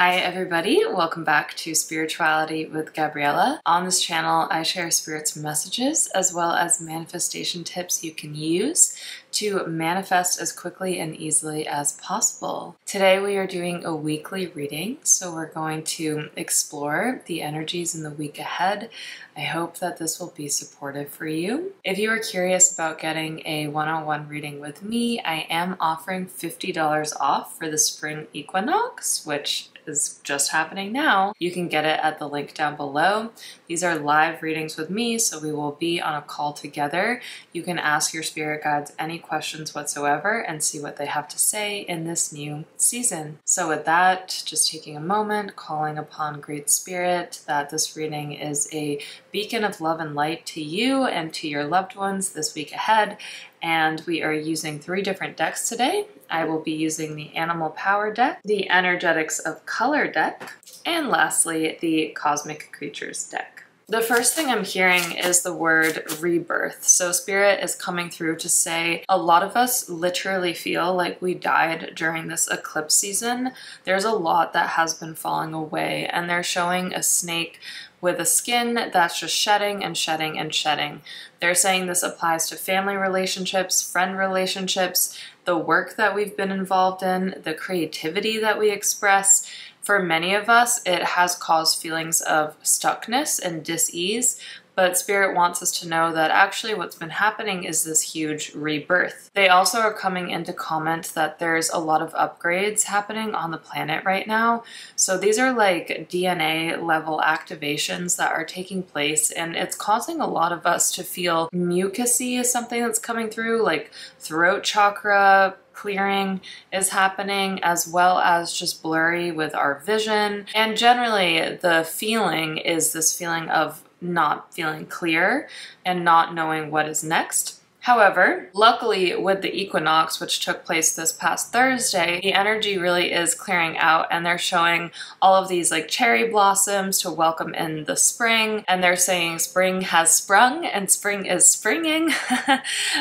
Hi everybody, welcome back to Spirituality with Gabriella. On this channel, I share Spirit's messages as well as manifestation tips you can use to manifest as quickly and easily as possible. Today we are doing a weekly reading, so we're going to explore the energies in the week ahead. I hope that this will be supportive for you. If you are curious about getting a one-on-one reading with me, I am offering $50 off for the spring equinox, which is just happening now. You can get it at the link down below. These are live readings with me, so we will be on a call together. You can ask your spirit guides any questions whatsoever and see what they have to say in this new season. So with that, just taking a moment, calling upon Great Spirit that this reading is a beacon of love and light to you and to your loved ones this week ahead. And we are using 3 different decks today. I will be using the Animal Power deck, the Energetics of Color deck, and lastly, the Cosmic Creatures deck. The first thing I'm hearing is the word rebirth. So Spirit is coming through to say a lot of us literally feel like we died during this eclipse season. There's a lot that has been falling away, and they're showing a snake with a skin that's just shedding and shedding and shedding. They're saying this applies to family relationships, friend relationships, the work that we've been involved in, the creativity that we express. For many of us, it has caused feelings of stuckness and dis-ease, but Spirit wants us to know that actually what's been happening is this huge rebirth. They also are coming in to comment that there's a lot of upgrades happening on the planet right now. So these are like DNA level activations that are taking place, and it's causing a lot of us to feel mucusy is something that's coming through, like throat chakra clearing is happening, as well as just blurry with our vision. And generally the feeling is this feeling of not feeling clear and not knowing what is next. However, luckily with the equinox, which took place this past Thursday, the energy really is clearing out, and they're showing all of these like cherry blossoms to welcome in the spring, and they're saying spring has sprung and spring is springing.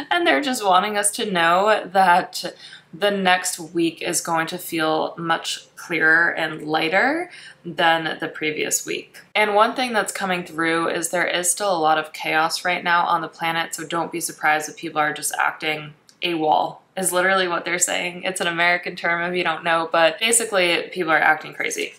And they're just wanting us to know that the next week is going to feel much clearer and lighter than the previous week. And one thing that's coming through is there is still a lot of chaos right now on the planet, so don't be surprised if people are just acting AWOL, is literally what they're saying. It's an American term if you don't know, but basically people are acting crazy.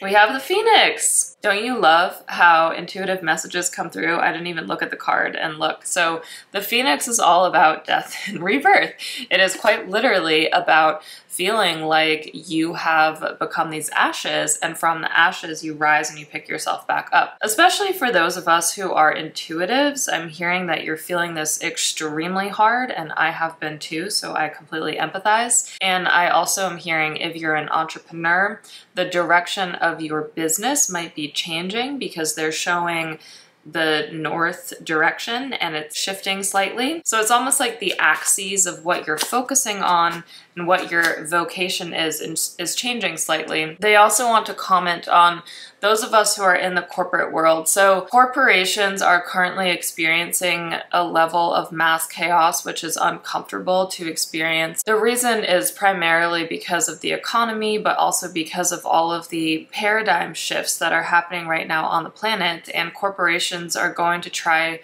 We have the Phoenix. Don't you love how intuitive messages come through? I didn't even look at the card and look. So the Phoenix is all about death and rebirth. It is quite literally about feeling like you have become these ashes, and from the ashes you rise and you pick yourself back up. Especially for those of us who are intuitives, I'm hearing that you're feeling this extremely hard, and I have been too, so I completely empathize. And I also am hearing if you're an entrepreneur, the direction of your business might be changing because they're showing the north direction and it's shifting slightly. So it's almost like the axes of what you're focusing on and what your vocation is changing slightly. They also want to comment on those of us who are in the corporate world. So corporations are currently experiencing a level of mass chaos, which is uncomfortable to experience. The reason is primarily because of the economy, but also because of all of the paradigm shifts that are happening right now on the planet, and corporations are going to try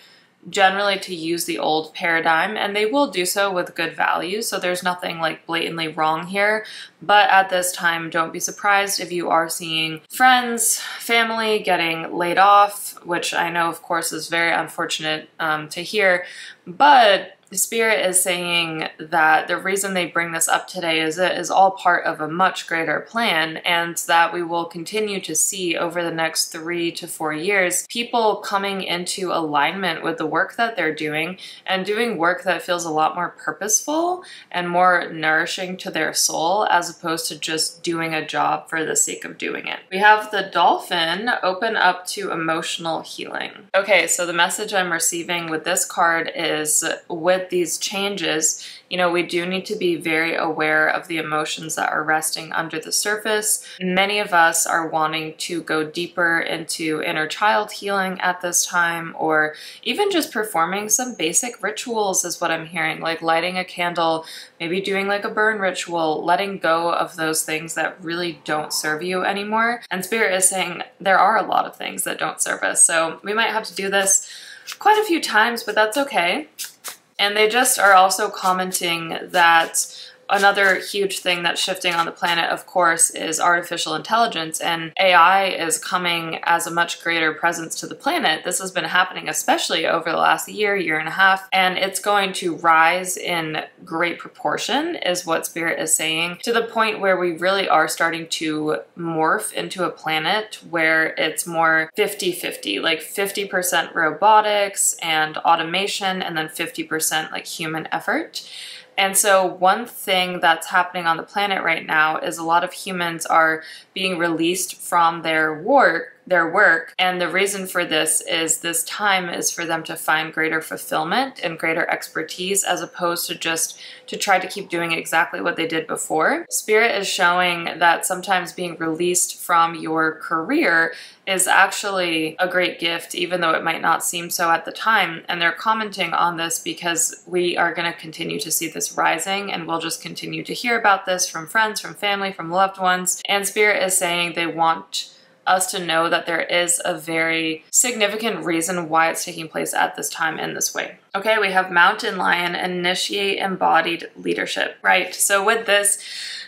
generally to use the old paradigm, and they will do so with good value, so there's nothing like blatantly wrong here. But at this time, don't be surprised if you are seeing friends, family getting laid off, which I know of course is very unfortunate to hear, but Spirit is saying that the reason they bring this up today is it is all part of a much greater plan, and that we will continue to see over the next 3 to 4 years people coming into alignment with the work that they're doing and doing work that feels a lot more purposeful and more nourishing to their soul, as opposed to just doing a job for the sake of doing it. We have the Dolphin, open up to emotional healing. Okay, so the message I'm receiving with this card is with with these changes, you know, we do need to be very aware of the emotions that are resting under the surface. Many of us are wanting to go deeper into inner child healing at this time, or even just performing some basic rituals is what I'm hearing, like lighting a candle, maybe doing like a burn ritual, letting go of those things that really don't serve you anymore. And Spirit is saying there are a lot of things that don't serve us. So we might have to do this quite a few times, but that's okay. And they just are also commenting that another huge thing that's shifting on the planet, of course, is artificial intelligence, and AI is coming as a much greater presence to the planet. This has been happening especially over the last year and a half, and it's going to rise in great proportion, is what Spirit is saying, to the point where we really are starting to morph into a planet where it's more 50-50, like 50% robotics and automation, and then 50% like human effort. And so one thing that's happening on the planet right now is a lot of humans are being released from their work, and the reason for this time is for them to find greater fulfillment and greater expertise, as opposed to just to try to keep doing exactly what they did before. Spirit is showing that sometimes being released from your career is actually a great gift, even though it might not seem so at the time. And they're commenting on this because we are going to continue to see this rising, and we'll just continue to hear about this from friends, from family, from loved ones. And Spirit is saying they want us to know that there is a very significant reason why it's taking place at this time in this way. Okay, we have Mountain Lion, initiate embodied leadership, right? So with this,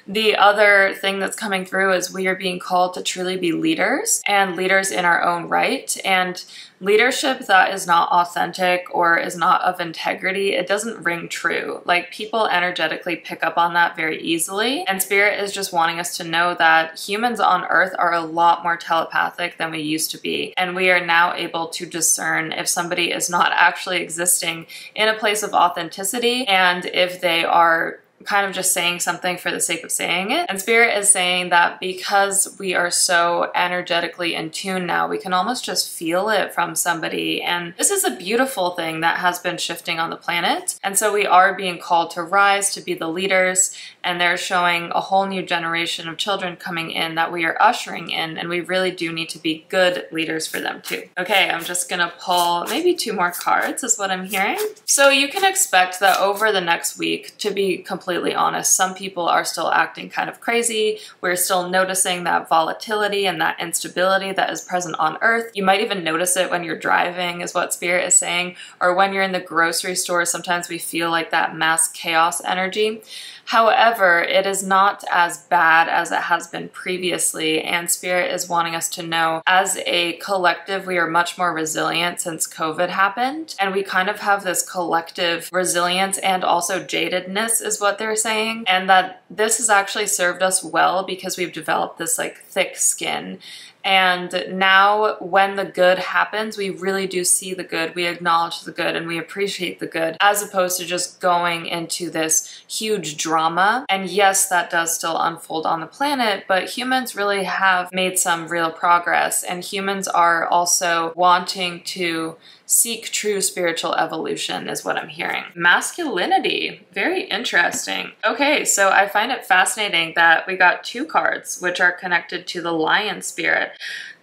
the other thing that's coming through is we are being called to truly be leaders, and leaders in our own right. And leadership that is not authentic or is not of integrity, it doesn't ring true. Like, people energetically pick up on that very easily. And Spirit is just wanting us to know that humans on Earth are a lot more telepathic than we used to be. And we are now able to discern if somebody is not actually existing in a place of authenticity, and if they are kind of just saying something for the sake of saying it. And Spirit is saying that because we are so energetically in tune now, we can almost just feel it from somebody. And this is a beautiful thing that has been shifting on the planet. And so we are being called to rise, to be the leaders, and they're showing a whole new generation of children coming in that we are ushering in, and we really do need to be good leaders for them too. Okay, I'm just gonna pull maybe 2 more cards is what I'm hearing. So you can expect that over the next week, to be completely honest, some people are still acting kind of crazy. We're still noticing that volatility and that instability that is present on Earth. You might even notice it when you're driving, is what Spirit is saying, or when you're in the grocery store. Sometimes we feel like that mass chaos energy. However, it is not as bad as it has been previously, and Spirit is wanting us to know, as a collective, we are much more resilient since COVID happened, and we kind of have this collective resilience and also jadedness is what they're saying, and that this has actually served us well because we've developed this like thick skin. And now when the good happens, we really do see the good, we acknowledge the good, and we appreciate the good, as opposed to just going into this huge drama. And yes, that does still unfold on the planet, but humans really have made some real progress, and humans are also wanting to seek true spiritual evolution is what I'm hearing. Masculinity, very interesting. Okay, so I find it fascinating that we got 2 cards which are connected to the Lion Spirit.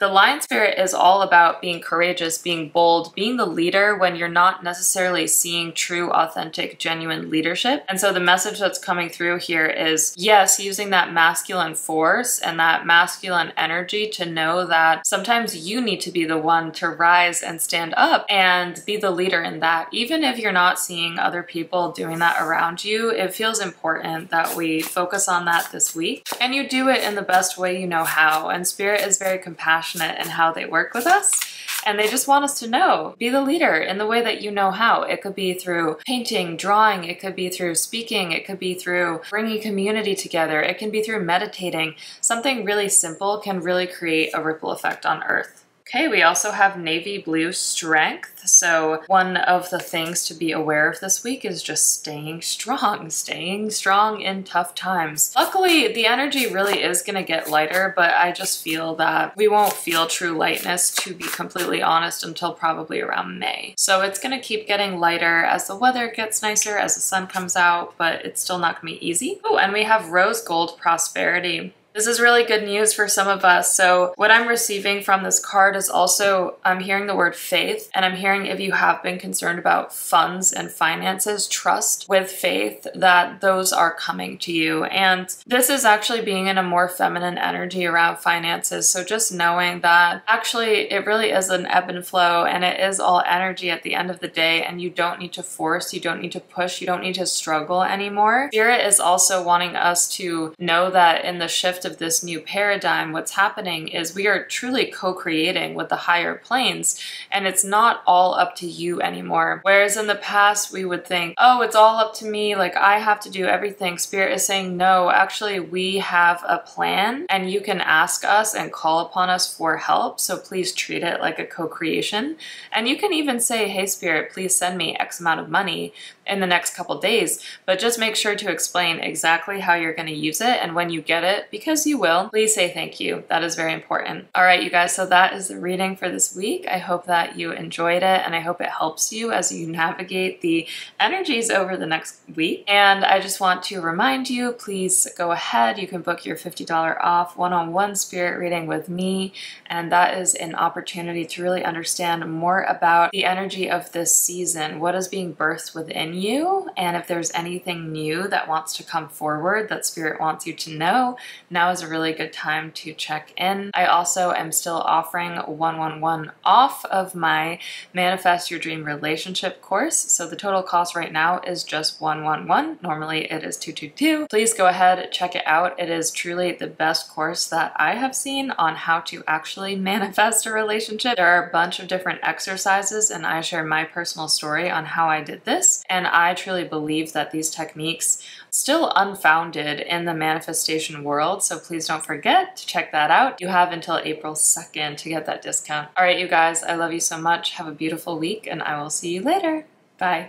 The Lion Spirit is all about being courageous, being bold, being the leader when you're not necessarily seeing true, authentic, genuine leadership. And so the message that's coming through here is, yes, using that masculine force and that masculine energy to know that sometimes you need to be the one to rise and stand up and be the leader in that. Even if you're not seeing other people doing that around you, it feels important that we focus on that this week. And you do it in the best way you know how. And Spirit is very compassionate in how they work with us. And they just want us to know, be the leader in the way that you know how. It could be through painting, drawing, it could be through speaking, it could be through bringing community together, it can be through meditating. Something really simple can really create a ripple effect on Earth. Okay, we also have navy blue strength. So one of the things to be aware of this week is just staying strong in tough times. Luckily, the energy really is going to get lighter, but I just feel that we won't feel true lightness, to be completely honest, until probably around May. So it's going to keep getting lighter as the weather gets nicer, as the sun comes out, but it's still not going to be easy. Oh, and we have rose gold prosperity. This is really good news for some of us. So what I'm receiving from this card is also, I'm hearing the word faith, and I'm hearing if you have been concerned about funds and finances, trust with faith that those are coming to you. And this is actually being in a more feminine energy around finances. So just knowing that actually it really is an ebb and flow, and it is all energy at the end of the day, and you don't need to force, you don't need to push, you don't need to struggle anymore. Spirit is also wanting us to know that in the shift of this new paradigm, what's happening is we are truly co-creating with the higher planes, and it's not all up to you anymore. Whereas in the past we would think, oh, it's all up to me, like I have to do everything. Spirit is saying, no, actually we have a plan, and you can ask us and call upon us for help. So please treat it like a co-creation. And you can even say, hey Spirit, please send me X amount of money in the next couple days, but just make sure to explain exactly how you're going to use it, and when you get it, because you will, please say thank you. That is very important. All right, you guys, so that is the reading for this week. I hope that you enjoyed it, and I hope it helps you as you navigate the energies over the next week. And I just want to remind you, please go ahead. You can book your $50 off one-on-one spirit reading with me, and that is an opportunity to really understand more about the energy of this season, what is being birthed within you, and if there's anything new that wants to come forward that Spirit wants you to know, now is a really good time to check in. I also am still offering 111 off of my Manifest Your Dream Relationship course. So the total cost right now is just 111. Normally it is 222. Please go ahead, check it out. It is truly the best course that I have seen on how to actually manifest a relationship. There are a bunch of different exercises, and I share my personal story on how I did this. And I truly believe that these techniques still unfounded in the manifestation world, so please don't forget to check that out. You have until April 2nd to get that discount. All right, you guys, I love you so much. Have a beautiful week, and I will see you later. Bye.